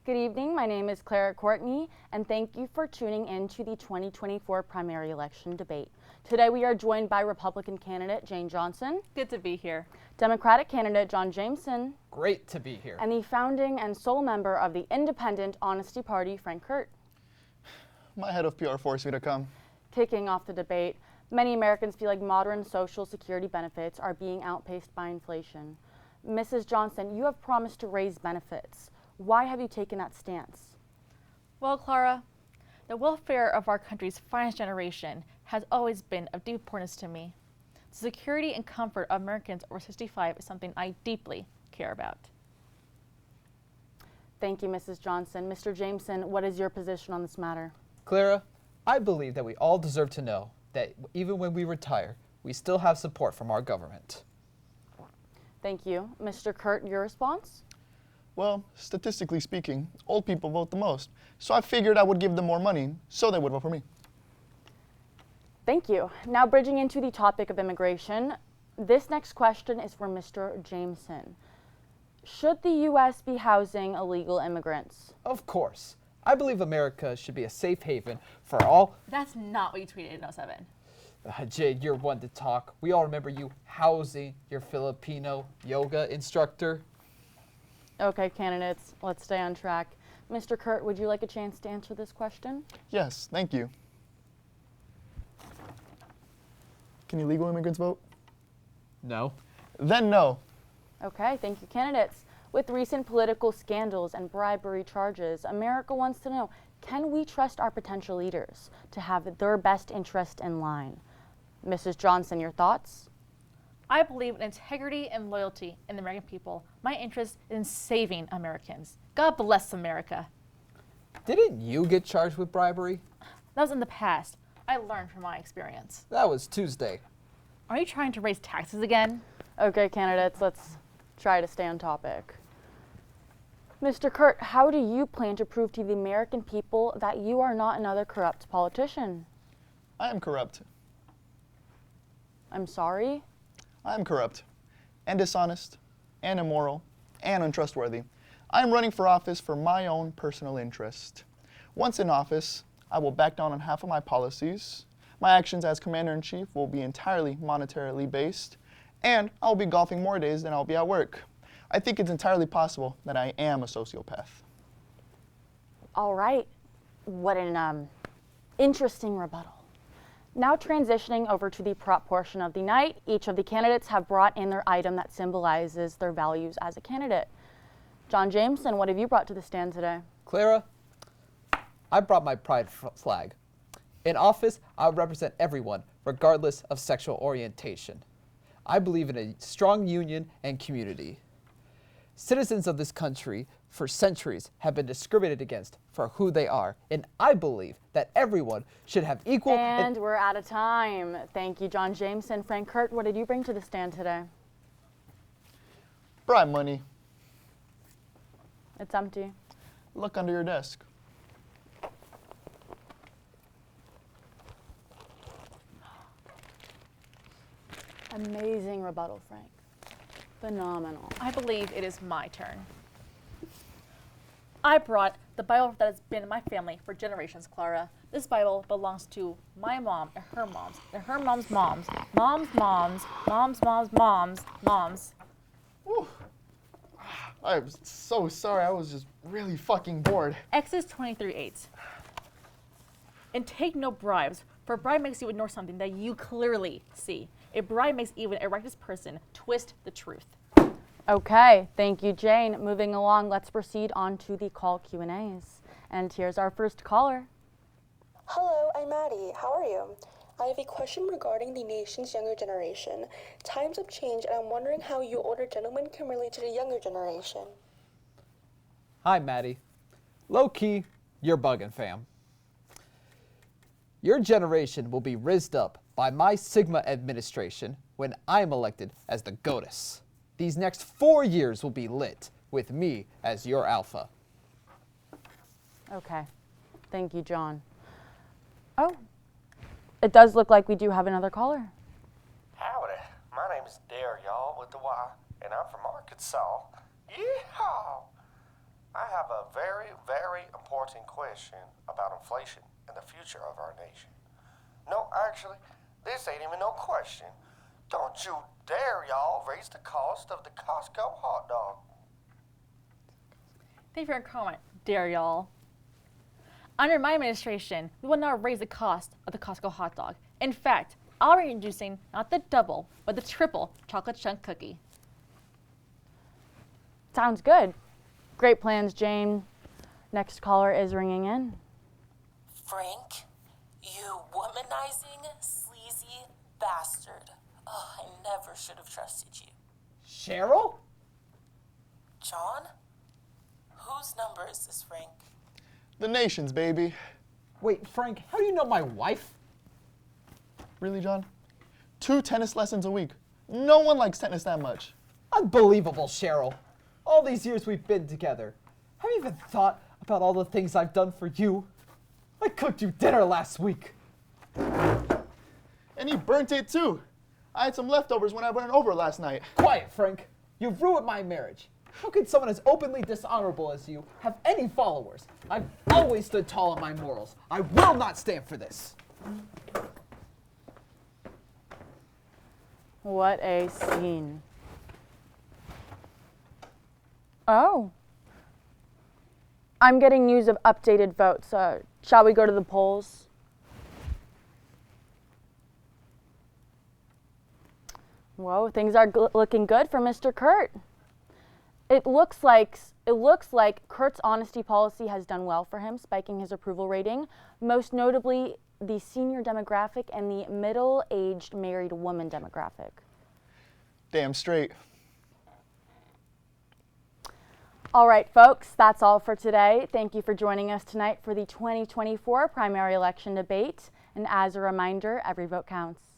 Good evening, my name is Clara Courtney, and thank you for tuning in to the 2024 primary election debate. Today we are joined by Republican candidate Jane Johnson. Good to be here. Democratic candidate John Jameson. Great to be here. And the founding and sole member of the Independent Honesty Party, Curt. My head of PR forced me to come. Kicking off the debate, many Americans feel like modern social security benefits are being outpaced by inflation. Mrs. Johnson, you have promised to raise benefits. Why have you taken that stance? Well, Clara, the welfare of our country's finest generation has always been of deep importance to me. The security and comfort of Americans over 65 is something I deeply care about. Thank you, Mrs. Johnson. Mr. Jameson, what is your position on this matter? Clara, I believe that we all deserve to know that even when we retire, we still have support from our government. Thank you. Mr. Curt, your response? Well, statistically speaking, old people vote the most. So I figured I would give them more money so they would vote for me. Thank you. Now bridging into the topic of immigration, this next question is for Mr. Jameson. Should the U.S. be housing illegal immigrants? Of course. I believe America should be a safe haven for all. That's not what you tweeted in 07. Jade, you're one to talk. We all remember you housing your Filipino yoga instructor. Okay, candidates, let's stay on track. Mr. Curt, would you like a chance to answer this question? Yes, thank you. Can illegal immigrants vote? No. Then no. Okay, thank you, candidates. With recent political scandals and bribery charges, America wants to know, can we trust our potential leaders to have their best interest in line? Mrs. Johnson, your thoughts? I believe in integrity and loyalty in the American people. My interest is in saving Americans. God bless America. Didn't you get charged with bribery? That was in the past. I learned from my experience. That was Tuesday. Are you trying to raise taxes again? Okay, candidates, let's try to stay on topic. Mr. Curt, how do you plan to prove to the American people that you are not another corrupt politician? I am corrupt. I'm sorry? I am corrupt and dishonest and immoral and untrustworthy. I am running for office for my own personal interest. Once in office, I will back down on half of my policies. My actions as Commander-in-Chief will be entirely monetarily based, and I will be golfing more days than I'll be at work. I think it's entirely possible that I am a sociopath. All right. What an interesting rebuttal. Now transitioning over to the prop portion of the night, each of the candidates have brought in their item that symbolizes their values as a candidate. John Jameson, what have you brought to the stand today? Clara, I brought my pride flag. In office, I would represent everyone, regardless of sexual orientation. I believe in a strong union and community. Citizens of this country for centuries have been discriminated against for who they are, and I believe that everyone should have equal... And we're out of time. Thank you, John Jameson. Curt, what did you bring to the stand today? Bribe money. It's empty. Look under your desk. Amazing rebuttal, Frank. Phenomenal. I believe it is my turn. I brought the Bible that has been in my family for generations, Clara. This Bible belongs to my mom and her moms and her mom's moms, mom's moms, mom's moms, moms. Whew. I'm so sorry, I was just really fucking bored. Exodus 23:8. And take no bribes, for a bribe makes you ignore something that you clearly see. A bribe makes even a righteous person twist the truth. Okay, thank you, Jane. Moving along, let's proceed on to the call Q&As. And here's our first caller. Hello, I'm Maddie. How are you? I have a question regarding the nation's younger generation. Times have changed, and I'm wondering how you older gentlemen can relate to the younger generation. Hi, Maddie. Low-key, you're bugging, fam. Your generation will be rizzed up by my Sigma administration when I'm elected as the GOATess. These next 4 years will be lit with me as your alpha. Okay, thank you, John. Oh, it does look like we do have another caller. Howdy, my name is Dare, y'all, with the Y, and I'm from Arkansas. Yeehaw! I have a very, very important question about inflation and the future of our nation. No, actually, this ain't even no question. Don't you dare, y'all, raise the cost of the Costco hot dog. Thank you for your comment, dare y'all. Under my administration, we will not raise the cost of the Costco hot dog. In fact, I'll be introducing not the double, but the triple chocolate chunk cookie. Sounds good. Great plans, Jane. Next caller is ringing in. Frank, you womanizing, sleazy bastard. Oh, I never should have trusted you. Cheryl? John? Whose number is this, Frank? The nation's, baby. Wait, Frank, how do you know my wife? Really, John? 2 tennis lessons a week. No one likes tennis that much. Unbelievable, Cheryl. All these years we've been together. Have you even thought about all the things I've done for you? I cooked you dinner last week. And he burnt it too. I had some leftovers when I went over last night. Quiet, Frank. You've ruined my marriage. How could someone as openly dishonorable as you have any followers? I've always stood tall on my morals. I will not stand for this. What a scene. Oh. I'm getting news of updated votes. Shall we go to the polls? Whoa, things are looking good for Mr. Curt. It looks like Curt's honesty policy has done well for him, spiking his approval rating, most notably the senior demographic and the middle-aged married woman demographic. Damn straight. All right, folks, that's all for today. Thank you for joining us tonight for the 2024 primary election debate. And as a reminder, every vote counts.